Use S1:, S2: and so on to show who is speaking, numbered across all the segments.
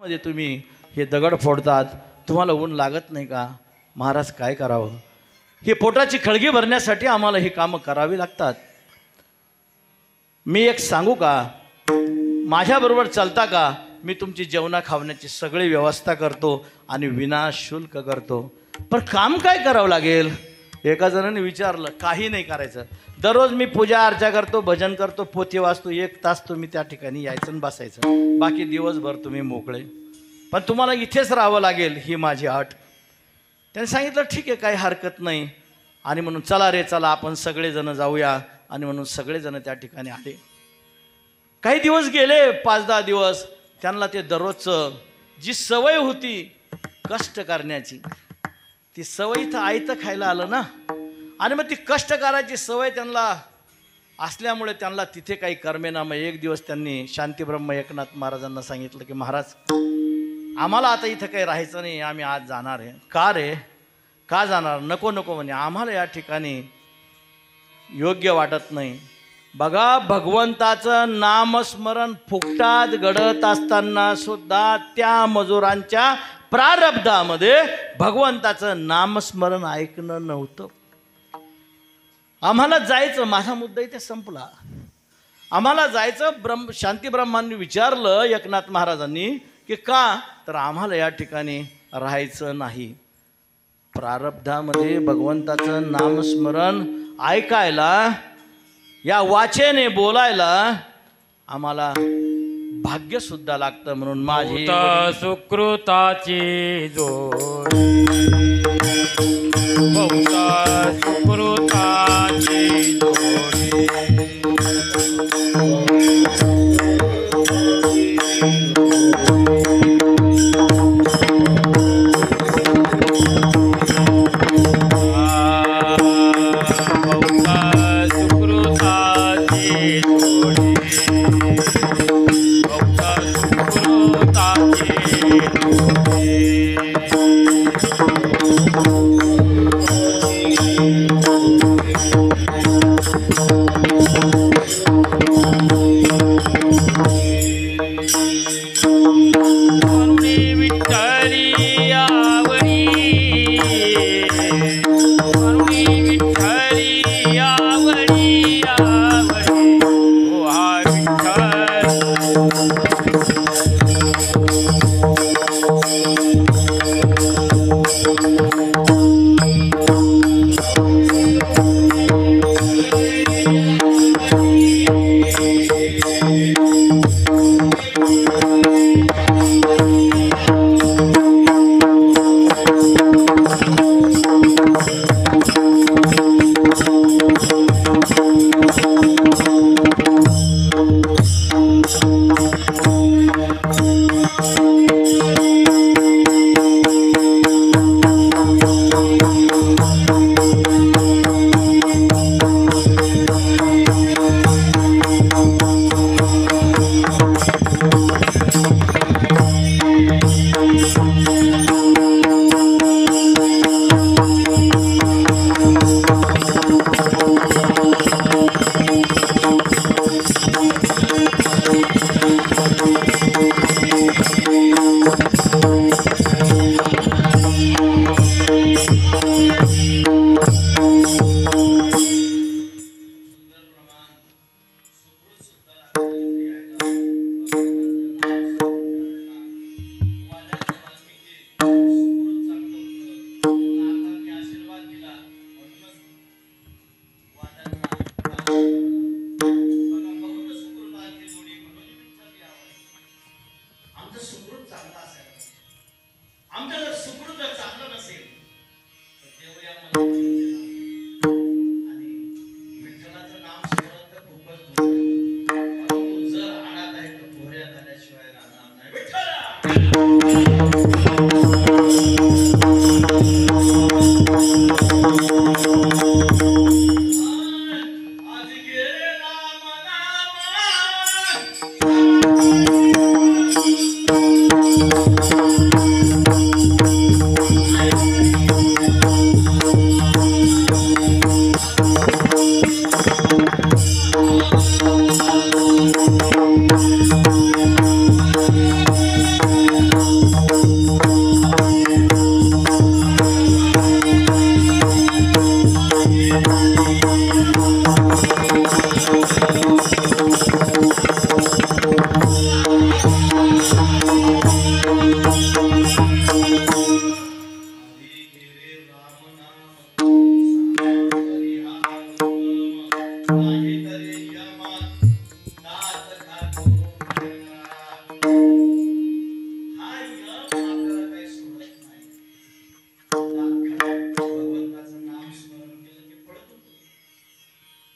S1: मध्ये तुम्ही हे दगड फोडतात, तुम्हाला ऊन लागत नाही का? महाराज काय करावं? ही पोटाची खळगी भरण्यासाठी आम्हाला ही कामं करावी लागतात. मी एक सांगू का? माझ्याबरोबर चालता का? मी तुमची जेवणा खावण्याची सगळी व्यवस्था करतो आणि विनाशुल्क करतो. पण काम काय करावं लागेल? एका जणाने विचारलं. काही नाही करायचं. दररोज मी पूजा अर्चा करतो, भजन करतो, पोथी वाचतो. 1 तास तुम्ही त्या ठिकाणी यायचं आणि बसायचं. बाकी दिवसभर तुम्ही मोकळे. पण तुम्हाला इथेच राहावं लागेल, ही माझी अट. त्याने सांगितलं ठीक आहे, काही हरकत नाही. आणि म्हणून चला रे चला, आपण सगळेजण जाऊया. आणि म्हणून सगळेजण त्या ठिकाणी आले. काही दिवस गेले, 5-10 दिवस. त्यांना ते दररोजचं जी सवय होती कष्ट करण्याची, ती सवय इथं आयतं खायला आलं ना. आणि मग ती कष्ट करायची सवय त्यांना असल्यामुळे त्यांना तिथे काही कर्मेना. मग एक दिवस त्यांनी शांतीब्रह्म एकनाथ महाराजांना सांगितलं की महाराज, आम्हाला आता इथं काही राहायचं नाही, आम्ही आज जाणार आहे. का रे? का जाणार? नको नको म्हणे, आम्हाला या ठिकाणी योग्य वाटत नाही. बघा, भगवंताचं नामस्मरण फुकटात घडत असताना सुद्धा त्या मजुरांच्या प्रारब्धामध्ये भगवंताचं नामस्मरण ऐकणं नव्हतं. आम्हाला जायचं, माझा मुद्दा इथे संपला. आम्हाला जायचं. शांती ब्रह्मांनी विचारलं एकनाथ महाराजांनी की का? तर आम्हाला या ठिकाणी राहायचं नाही. प्रारब्धामध्ये भगवंताचं नामस्मरण ऐकायला, या वाचेने बोलायला आम्हाला भाग्य सुद्धा लागतं. म्हणून माझी
S2: सुकृताची जोडी, बहुता सुकृताची जोडी.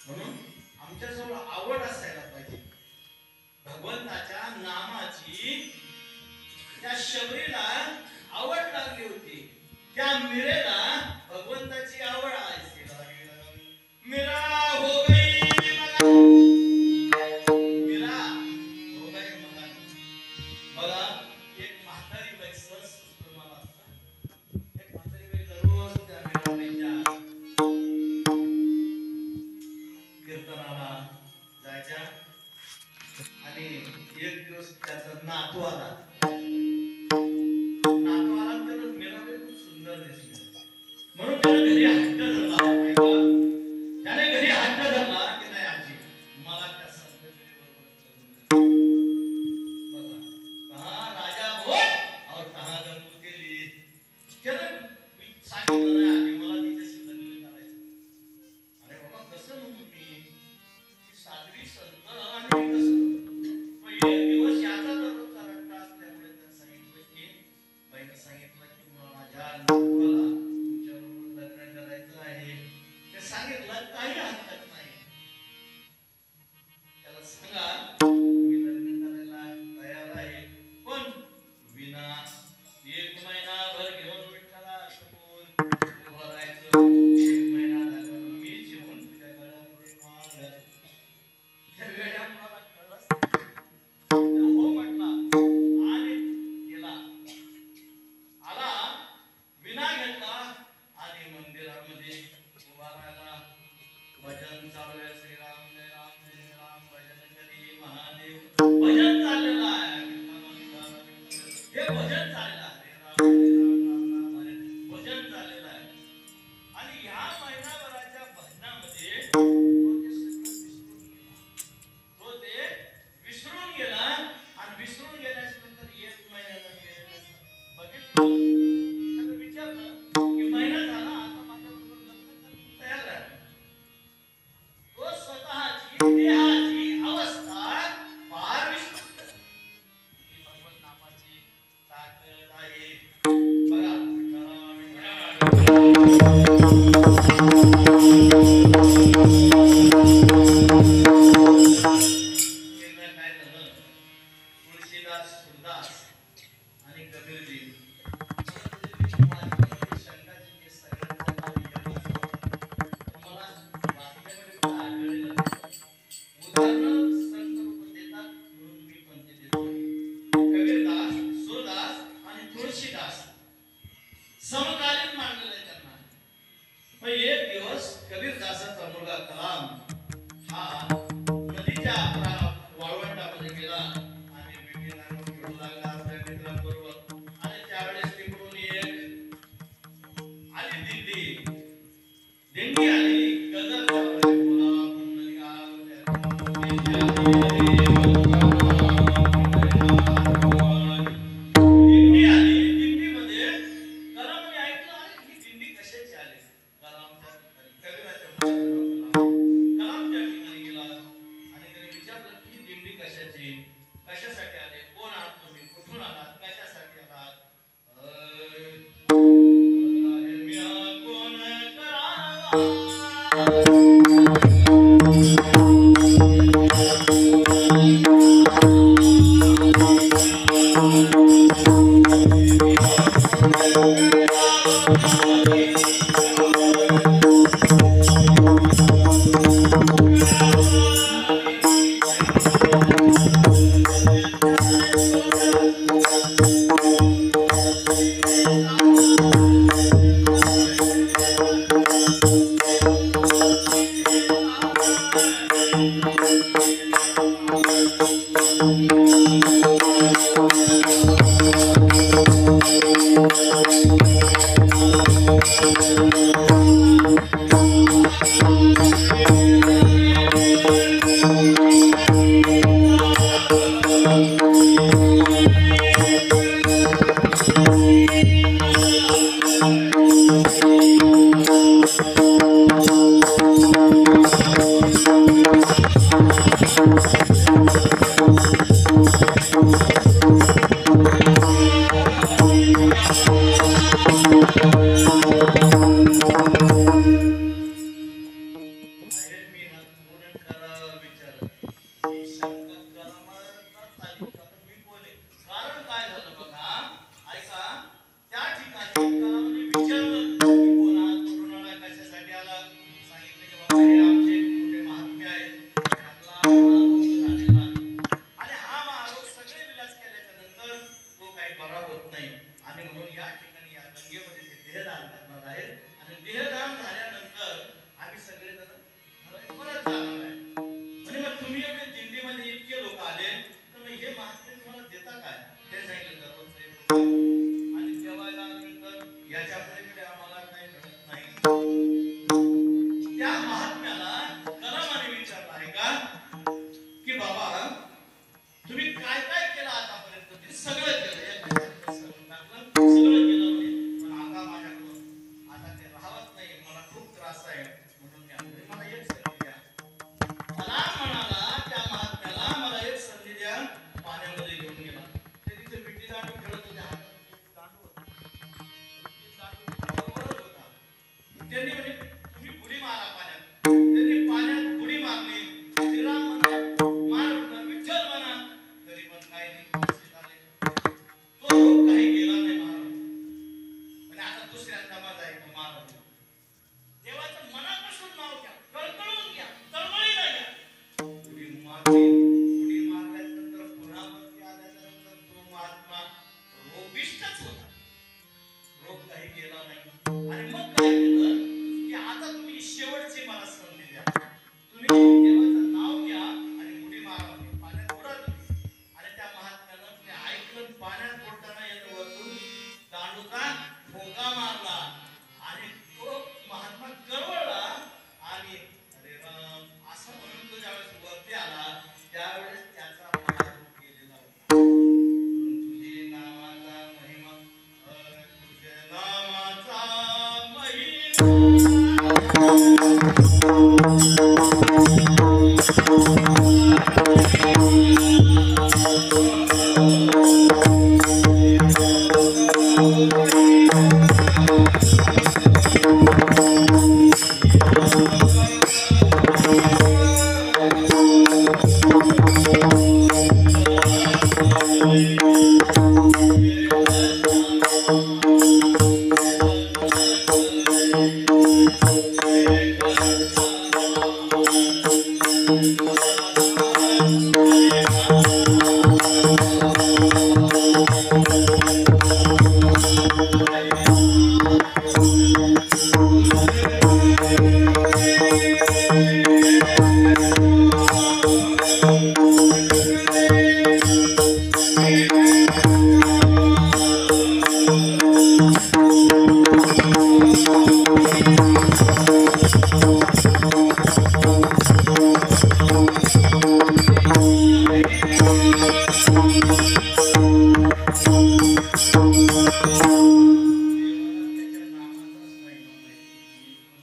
S1: म्हणून आमच्याजवळ आवड असायला पाहिजे भगवंताच्या नामाची. त्या शबरीला आवड लागली होती, त्या मीरेला भगवंताची आवड आहे. मीरा हो गई मीरा हो गई मगन. बघा एक म्हातारी बाई सहज तुम्हाला एक म्हातारी बाई दररोज त्या मीराबाईच्या कीर्तनाला जायच्या आणि एक दिवस त्याचा नातू आला. त्याला मीराबाई खूप सुंदर दिसली म्हणून त्याने घरी हट्ट धरला. त्याने घरी हट्ट धरला की नाही आजी मला त्या संतबरोबर कहा राजा बोल और कहा गंगू गेली. त्याने सांगितलं नाही आजी मला तिच्याशी लग्न करायचं. अरे बाबा कसं म्हणू मी साध्वी संत आणि कसं एक दिवस याचा दररोजचा रट्टा असल्यामुळे त्यांनी सांगितलं की बाईने सांगितलं की माझ्या नातवाला तुमच्याबरोबर लग्न करायचं आहे. ते सांगितलं काही हरकत नाही. त्याला सांगा मी लग्न करायला तयार आहे पण विना एक महिनाभर घेऊन विठ्ठला समोर उभं राहायचं. एक महिना झाल्यावर मी जेवून तुझ्या गळ्यामध्ये माळ घालतो. त्या वेळा मला कळलं हो म्हटला आणि गेला. आला विना घेतला आणि मंदिरामध्ये उभा राहिला. भजन चालू आहे श्रीराम जय राम जय राम भजन करी महादेव. भजन चाललेलं आहे हे भजन चाललेलं आहे राम जय राम राम राम हरे भजन चाललेलं आहे. आणि ह्या महिनाभराच्या भजनामध्ये तो ते विसरून गेला आणि विसरून गेल्यानंतर एक महिन्याला बघितलं त्याला विचारलं की महिना झाला आता माझ्याबरोबर लग्न करायला तयार आहे. तो स्वतःची देहाची अवस्था फार विसरतो. ही भगवत नामाची ताकद आहे. बघा काय झालं तुळशीदास सुरदास आणि कबीरजी शंकराजी सगळ्यांना तुम्हाला वाक्यामध्ये आढळलेलं उदाहरण संत रूप देतात म्हणून मी पण ते देतो. कबीरदास सुरदास आणि तुळशीदास समकालीन मानलेलं आहे त्यांना. पण एक दिवस कबीरदासाचा मुलगा कलाम हा नदीच्या वाळवंटामध्ये गेला आणि विठ्ठलाला खेळू लागला आपल्या मित्रांबरोबर. आणि त्यावेळेस तिकडून एक आली दिंडी आली. गजर चालू आहे. बोला पुंडलिका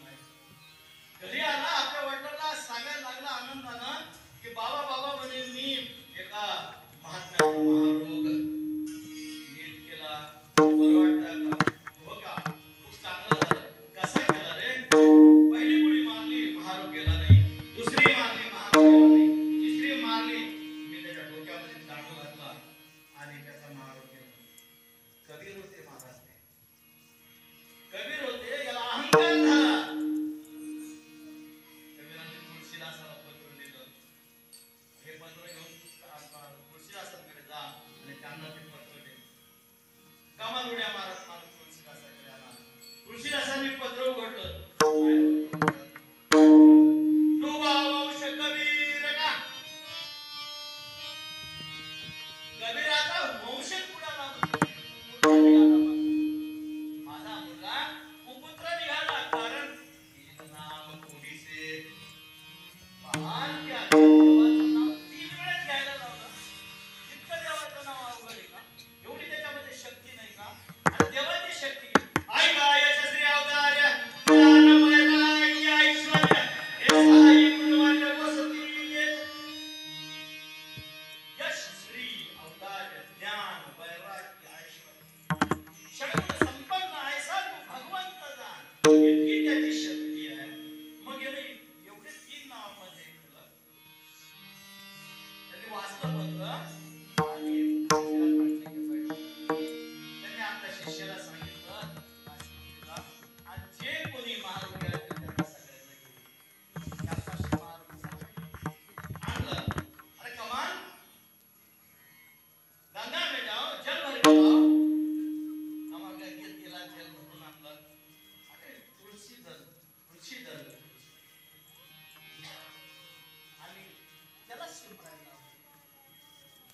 S1: घरी आला आपल्या वडिलांना सांगायला लागला आनंदानं की बाबा बाबा म्हणे मी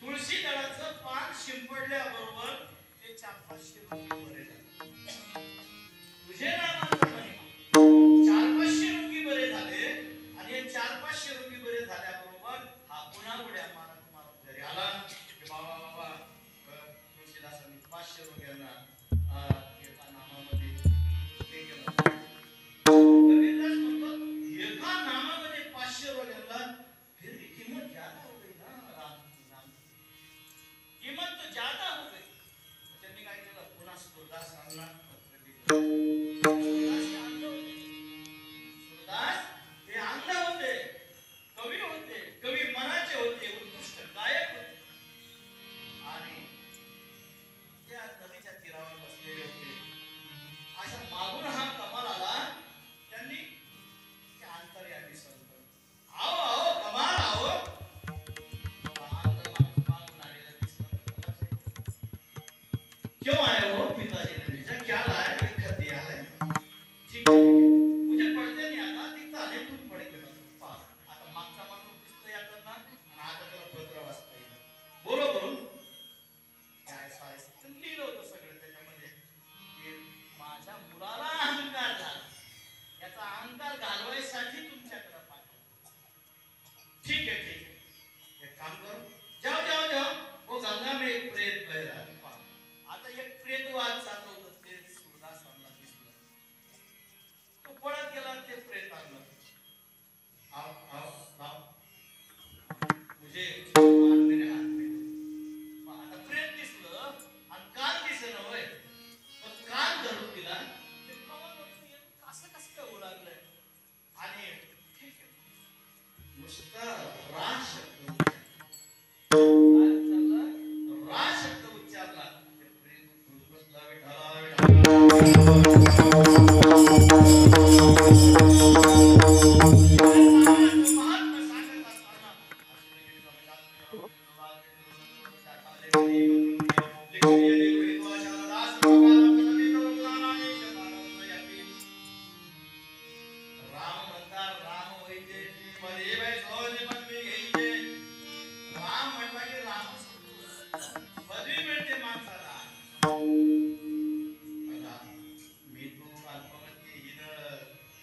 S1: तुळशी दळाचं पान शिंपडल्याबरोबर ते 400-500 रुपये बरे झाले. तुझे नामाचं महिमा 400-500 रुपये बरे झाले आणि हे 400-500 रुपये बरे झाल्याबरोबर हा पुन्हा उड्या मारत घरी आला की बाबा बाबा तुळशीदासांनी 500 रुपयांना एका नामामध्ये हे केलं. कबीरदास म्हणतो एका नामामध्ये 500 रुपयांना फिर किंमत ज्यादा हो गई ना नाम कीमत तो ज्यादा हो गई. त्यांनी काय केलं पुन्हा सुरदासांना पत्र दिलं. सुरदास हे अंध होते, कवी होते, कवी मनाचे होते, उत्कृष्ट गायक होते आणि त्या नदीच्या तीरावर बसलेले होते. अशा मागून हा कमाल आला. त्यांनी ते अंतर्यामी संत आओ आओ कमाल आओ मागून आलेला दिसला. क्यों आए हो पिताजी ने पूछा. क्या लाया. लिखा दिया है. ठीक है मुझे पढ़ते नहीं आता, दिखता नहीं, तुम पढ़ के बताओ. आता मागचा माणूस दिसतोय आता आणि आता त्याला पत्र वाचता येईल. बोलो बोलो काय साहेब लिहिलं होतं सगळं त्याच्यामध्ये की माझ्या मुलाला अहंकार झाला, याचा अहंकार घालवायसाठी तुमच्याकडे पाठवलं. ठीक है एक काम करो, जाओ जाओ जाओ वो गंगा में एक प्रेत बह रहा है. आता एक प्रेत वाद चालू होतं ते सुरदासांना दिसलं. तो पळत गेला ते प्रेत आणलं. आओ आओ आओ मुझे मान मेरे हाथ में. आता प्रेत दिसलं आणि कान दिसेना होय. पण कान धरून दिला ते कमलवरती कसं कसं काय ओळखलंय आणि ठीक आहे नुसता रा शब्द काय चालला रा शब्द उच्चारला. ते प्रेत बसला महात्मा सांगत असताना राम म्हणतात राम होईचे पण हे बाई सहज पदवी घ्यायचे. राम म्हटला की राम पदवी मिळते माणसाला. बघा मी तू अल्पमती हिन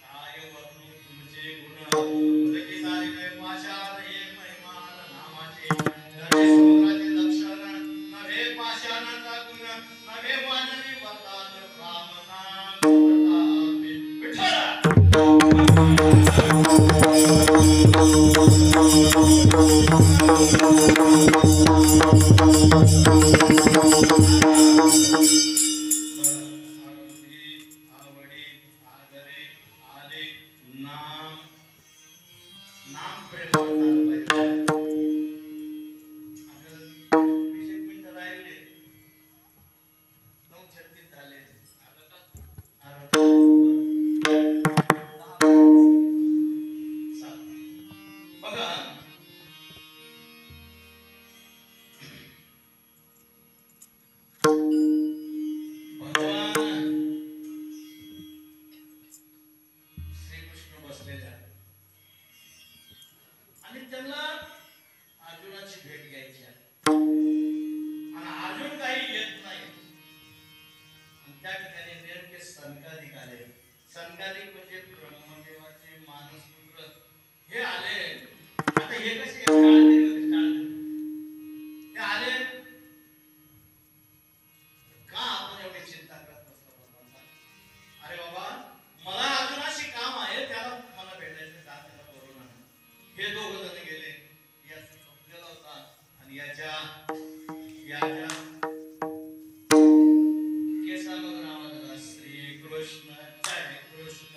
S1: काय वर्णू तुमचे गुण उदकी तारिके पाशाद एक महिमान नामाचे नवे समुद्राचे लक्षण नवे पाषाणाचा गुण नवे वानरी वरदान राम नाम प्रतापे विठ्ठला. आवडी आदरे आले नाम नाम प्रेम आता 20 मिनिटं राहिले 9:36 झाले. बघा भगवान श्रीकृष्ण बसलेले आहेत आणि त्यांना अर्जुनाची भेट घ्यायची आहे आणि अर्जुन काही येत नाही. आणि त्या ठिकाणी नेमके संकाधिक आले. संकाधिक म्हणजे ब्रह्मदेवाचे मानसपुत्र हे आले. आता हे कसे ते आले का आपण एवढी चिंता करत असतो. अरे बाबा मला अर्जुनाशी काम आहे, त्याला मला भेटायचं का त्याला करू नका. हे दोघ जण गेले. याचा झोपलेला होता आणि याच्या केसांवर नाव आलं श्री कृष्ण जय कृष्ण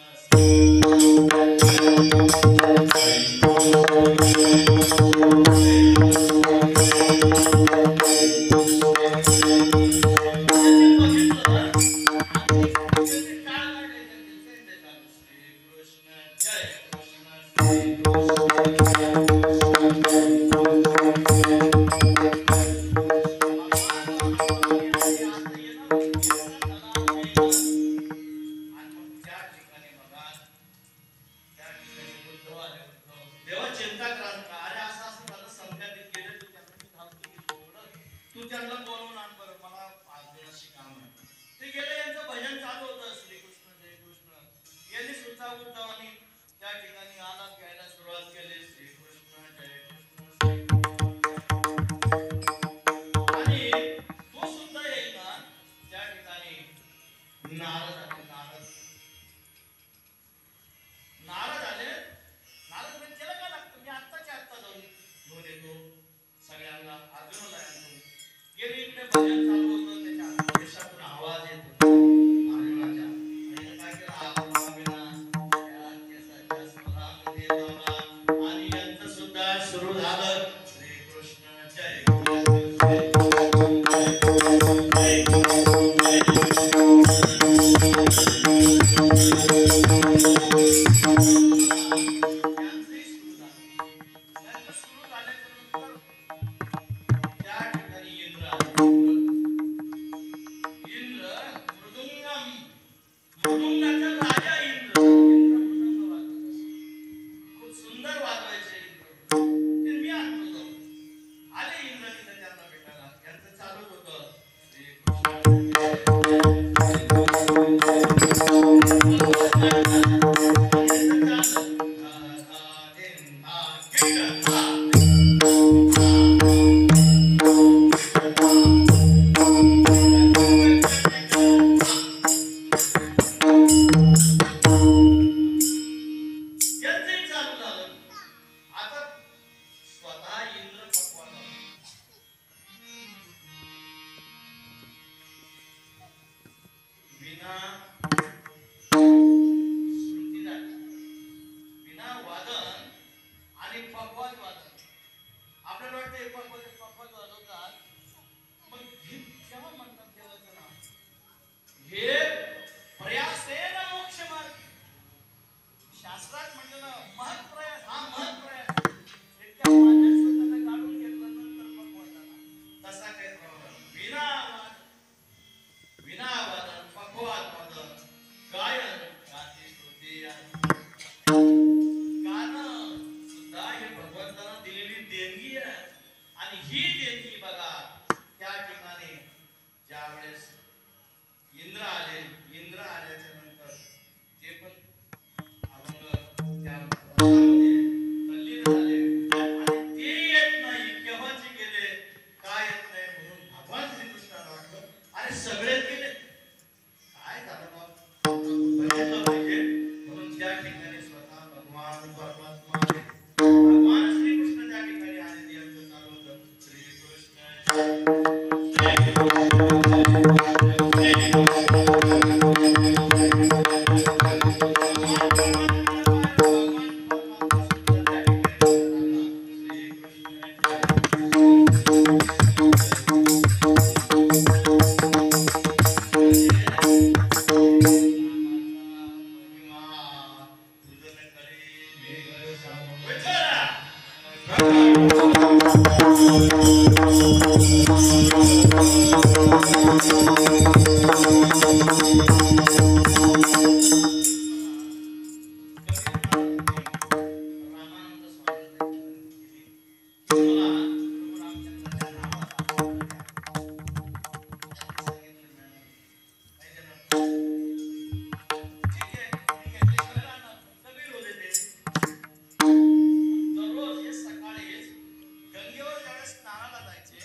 S1: स्नानाला जायचे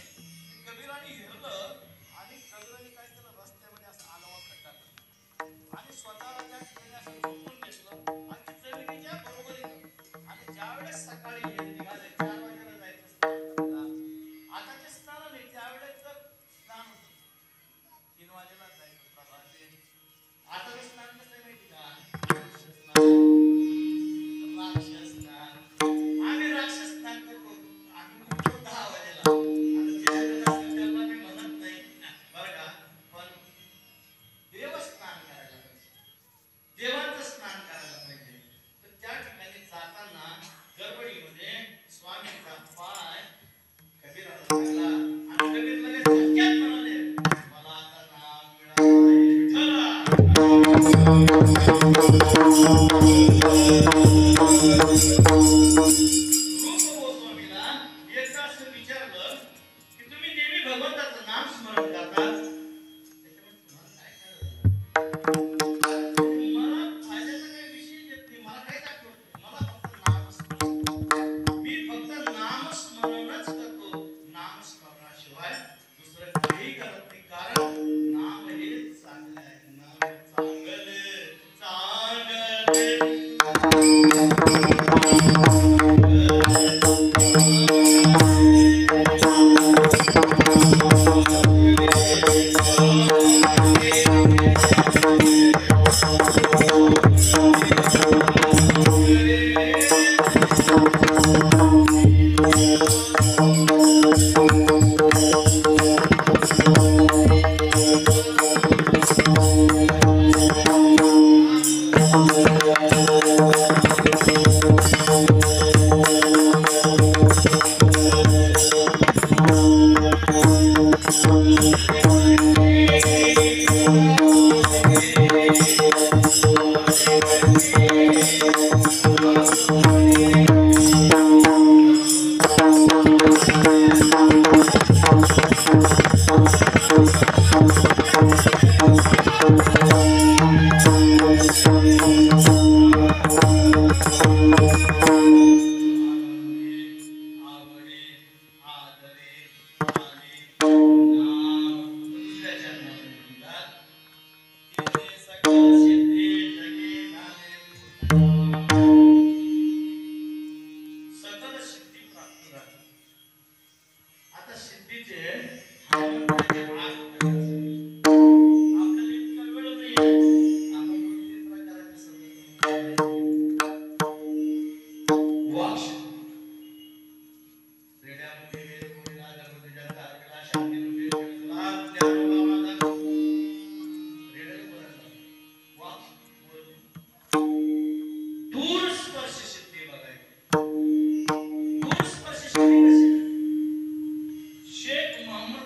S1: कबीराने हिरलं आणि कबीराने काय केलं रस्त्यामध्ये असं आलवा खड्डा टाकला आणि स्वतःला त्या ठिकाणी असं झोपून घेतलं आणि जमिनीच्या बरोबरीनं आणि ज्यावेळेस सकाळी निघाले 4 वाजेला जायचं स्नान करायला आता ते स्नान नाही त्यावेळेस तर स्नान होतं 3 वाजेला जायचं प्रभाते आता ते स्नान कसं आहे माहिती का राक्षस स्नान आम्ही राक्षस स्नान करतो आम्ही उठतो 10 वाजेला आता त्याला मी म्हणत नाही बरं का पण देव स्नान करायला पाहिजे देवाचं स्नान करायला पाहिजे तर त्या ठिकाणी जाताना गडबडीमध्ये स्वामींचा पाय कबीराला लागला आणि कबीर लगेच झटक्यात म्हणाले मला आता नाम मिळालं रूप गोस्वामीला एकदा असं विचारलं की तुम्ही देवी भगवंताचं नाम स्मरण करतात त्याच्यामुळे तुम्हाला काय कळलं मला फायद्याचा काही विषय येत नाही मला काही दाखवत नाही मला फक्त नामस्मरण मी फक्त नामस्मरणच करतो नामस्मरणाशिवाय दुसरं काही करत नाही कारण नाम हे चांगलं आहे नाम शेख मोहम्मद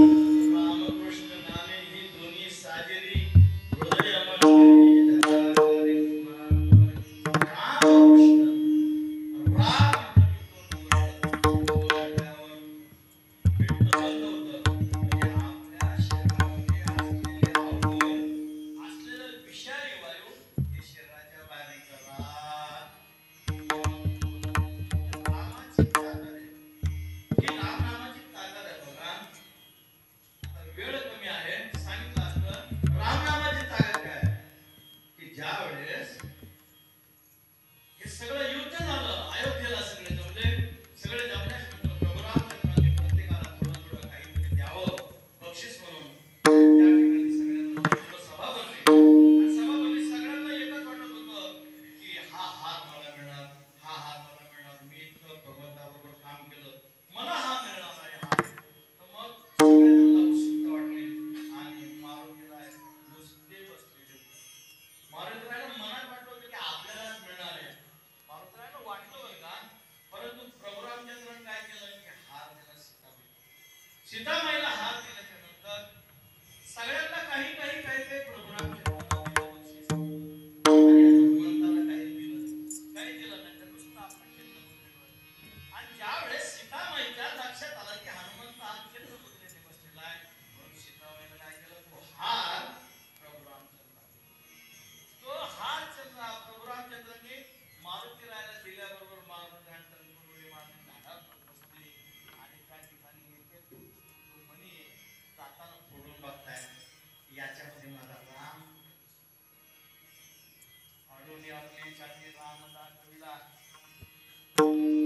S1: रामकृष्ण नामे ही दोन्ही साजेरी हृदय मंदिरी धराधारी रामकृष्ण राम विठ्ठल बंद होतं म्हणजे आपल्या शरीरामध्ये असलेलं विषारी वायू हे शरीराच्या बाहेर निघतात. रामाची ताकद आहे. ही रामनामाची ताकद आहे बघा. वेळ कमी आहे सांगितलं असतं रामनामाची ताकद काय की ज्या वेळेस हे सगळं युद्ध झालं अयोध्येला सगळे जमले सगळे जमल्यानंतर प्रभू रामचंद्रांनी प्रत्येकाला थोडं थोडं काहीतरी द्यावं बक्षीस म्हणून त्या ठिकाणी सगळ्यांना थोडं सभा भरली आणि सभा भरली सगळ्यांना एकच वाटत होतं की हा हात मला मिळणार हा हात मला मिळणार मी इतकं भगवंताबरोबर काम केलं मला हा मिळणार आहे हा तर मग सगळ्यांना उत्सुकता वाटली आणि मारुतीला नुसते बसलेले मारुतीला मनात वाटलं होतं की आपल्यालाच मिळणार आहे मारुतीला वाटलं बरं का परंतु प्रभू रामचंद्रांनी काय केलं की हार दिला सीतामाईला हार दिल्याच्या नंतर सगळ्यांना काही काही काही काही प्रभू रामचंद्रांना बक्षीस आणि हनुमंताला काही दिलं काही दिलं नाही तर नुसतं आपण चंद्रपुत्रीवर आणि ज्यावेळेस सीतामाईच्या लक्षात आलं की हनुमंत हा चंद्रपुत्रीने बसलेला आहे म्हणून सीतामाईला काय केलं तो हार प्रभू रामचंद्र तो हार प्रभू रामचंद्रांनी मारुती रायाला दिल्याबरोबर मारुती उडी मारून झाडात बसले आणि त्या ठिकाणी येते तो म्हणे जाताना फोडून बघताय याच्यामध्ये माझा राम अडोनी आपली छाती राम दाखविला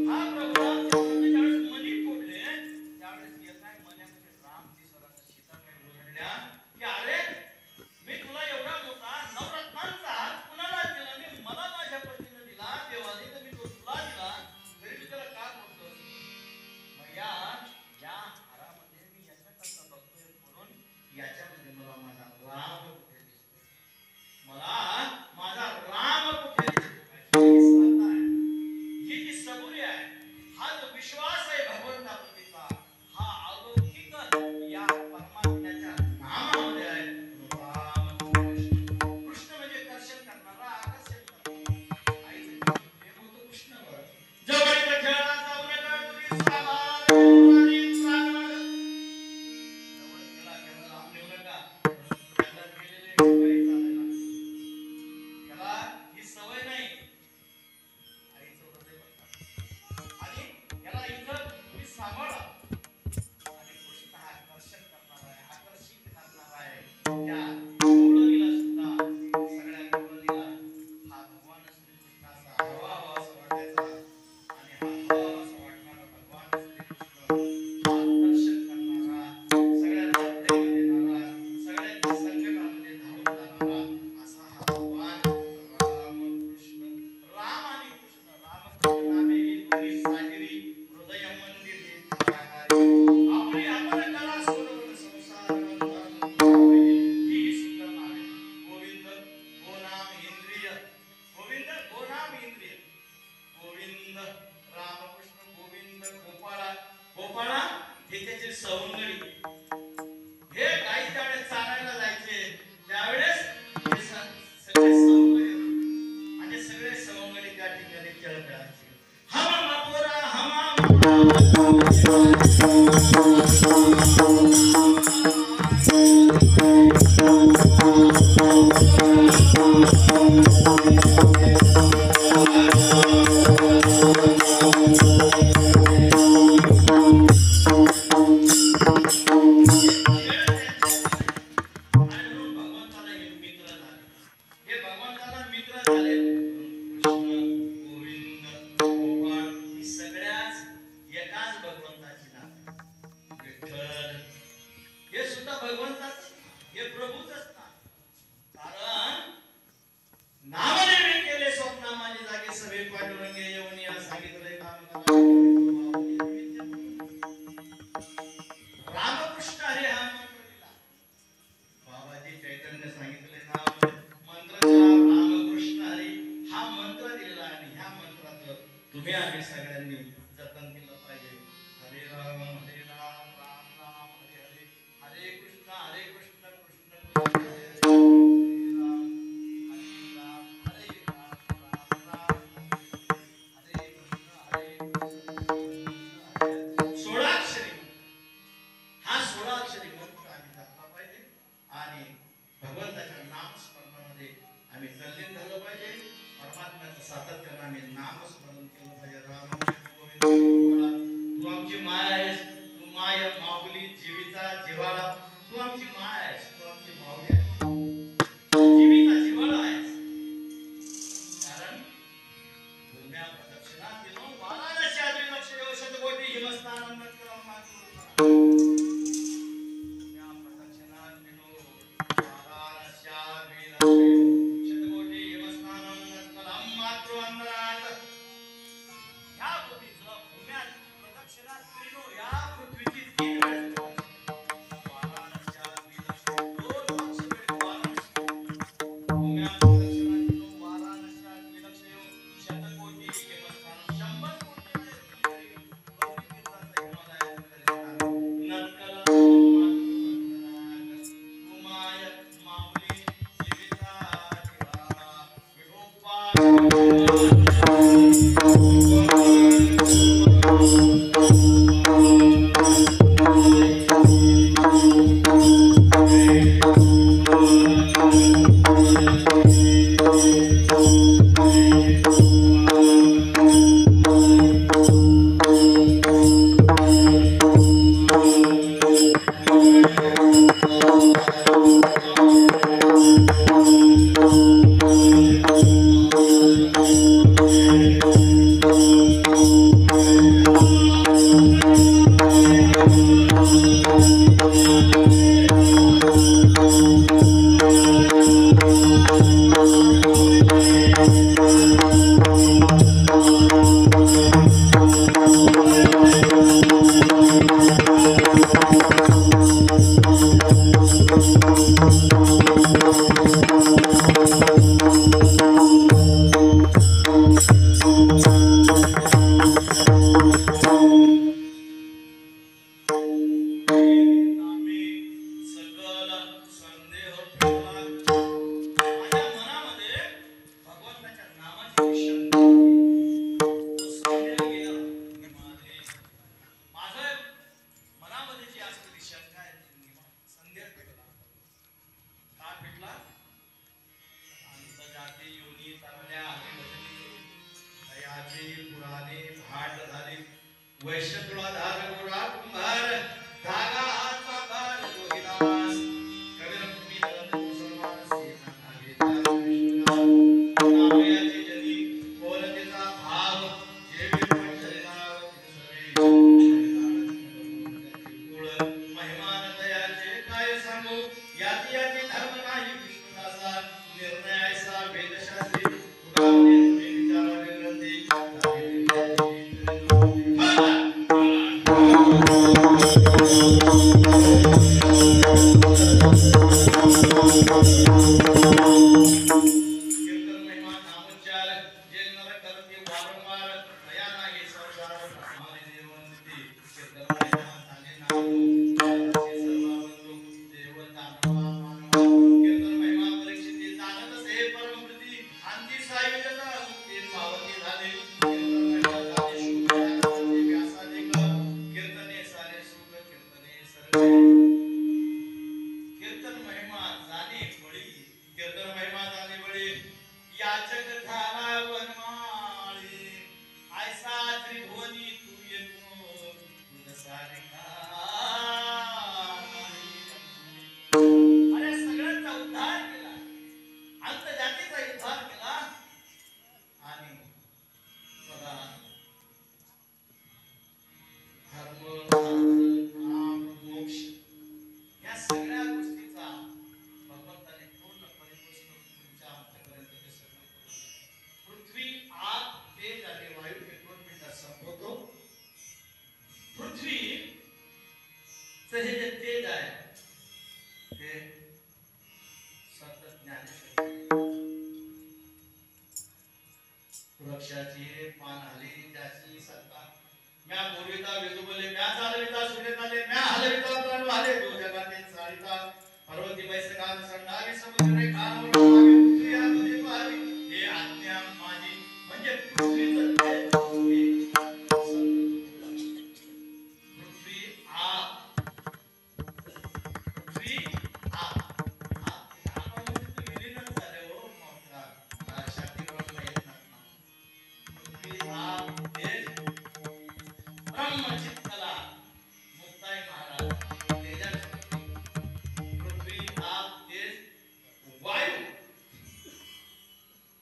S1: हा प्रभू रामचंद्रांनी ज्यावेळेस मणी फोडले त्यावेळेस एका मण्यामध्ये राम दिसला सीताबाई ओरडल्या की अरे मी तुला एवढा मोठा नवरत्नांचा हार कुणाला दिला मी मला माझ्या पतीने दिला देवाने तर मी तो तुला दिला तरी तू त्याला का बोलतोस मग या हारामध्ये मी याच्याकरता बघतोय म्हणून याच्यामध्ये मला माझा राम कुठे दिसतोय मला माझा राम कुठे दिसतोय ही जी सबुरी आहे हा जो विश्वास आहे भगवंताप्रतीचा हा अलौकिक या परमात्म्याच्या नामामध्ये आहे राम कृष्ण म्हणजे दर्शन करणारा आकर्षण करणारा आईचं प्रेम होतं कृष्णावर जवळच्या खेळा जाऊ नका तुझी साभार आणि प्राणवाद जवळ गेला केवळ लांब नेऊ नका त्याला गेलेले काही चालायला त्याला ही सवय नाही आईचं हृदय बघा आणि याला इथं तुम्ही सांभाळा आणि कृष्ण हा आकर्षण करणार आहे आकर्षित करणार आहे त्या गवळणीला सुद्धा सगळ्या गवळणीला हा भगवान श्रीकृष्णाचा हवा हवा असं वाटायचा आणि हा हवा असं वाटणारा भगवान श्रीकृष्ण आकर्षण करणारा सगळ्यांना प्रेम देणारा सगळ्यांच्या संकटामध्ये धावून जाणारा असा हा भगवान रामकृष्ण राम आणि कृष्ण रामकृष्ण नामे ही दोन्ही साजेरी हृदय मंदिरी धराधारी आपली आपण कला सोडवून संसार बंधन ही सुंदर नामे गोविंद गोनाम इंद्रिय गोविंद गोनाम इंद्रिय गोविंद रामकृष्ण गोविंद गोपाळा गोपाळा हे त्याचे सवंगडी हे काही त्यावेळेस चालायला जायचे त्यावेळेस हे सगळे सवंगडी आणि सगळे सवंगडी त्या ठिकाणी खेळ खेळायचे हमा मापुरा हमा भगवंताला हे मित्र झाले हे भगवंताला मित्र झाले कृष्ण गोविंद गोपाळ ही सगळ्याच एकाच भगवंताची नावे तुम्ही आम्ही सगळ्यांनी जतन केलं पाहिजे. हरे राम राम राम हरे हरे, हरे कृष्ण कृष्ण कृष्ण हरे हरे, हरे राम राम राम हरे कृष्ण सोळाक्षरी हा सोळाक्षरी मंत्र आम्ही जपला पाहिजे आणि भगवंताच्या नाम स्मरणामध्ये आम्ही तल्लीन झालो पाहिजे. परमात्म्याचं सातत्यानं आम्ही नाम स्मरण केलं पाहिजे. राम गोविंद तू आमची माय आहेस, तू माय माऊली जीविता जिव्हाळा, तू आमची माय आहेस, तू आमची माऊली आहेस, जीविता जिव्हाळा आहेस. कारण भूम्या प्रदक्षिणा दिनो वाराणसी आदी लक्ष येऊ शतकोटी हिमस्नानं नत्करं मातुः भूम्या प्रदक्षिणा दिनो वाराणसी आदी लक्ष येऊ शतकोटी हिमस्नानं नत्करं मातुः अंतरात. या भूमीचं भूम्या प्रदक्षिणा दिनो या पृथ्वीची 3 वेळेस वाराणसी आदी लक्ष येऊ 2 लक्ष वेळ वाराणसी भूम्या प्रदक्षिणा दिनो वाराणसी आदी लक्ष येऊ शतकोटी हिमस्नानं 100 कोटी वेळेस गौरी तीर्थाचं हिमालयाचं दर्शन नत्करं माय माऊली जीविता जिव्हाळा विठोबा याचक झाला वनमाळी, ऐसा त्रिभुवनी आकाशाची पान आली त्याची सत्ता म्या बोलिता वेदुबले म्या चालविता सूर्यकाले म्या हलविता प्राण आले जो जगाते चालिता पर्वती बैसकान संडावी समुद्रे खान पृथ्वी या तुझे पावी हे आज्ञा माझी म्हणजे पृथ्वीच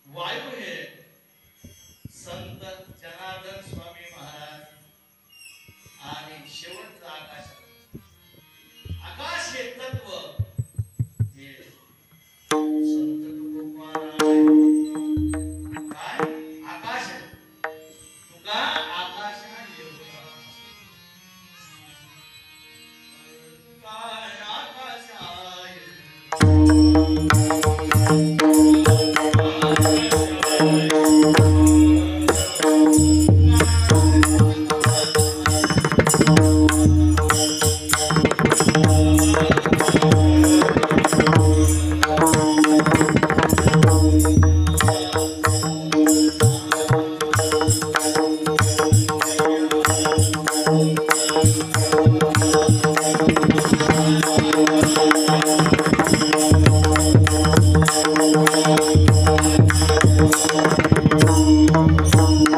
S1: वायू हे संत जनार्दन स्वामी महाराज आणि शेवटचं आकाश आकाश हे तत्व हे संत तुकोबाराय काय आकाश तुका आकाश काय आकाश
S3: Thank you.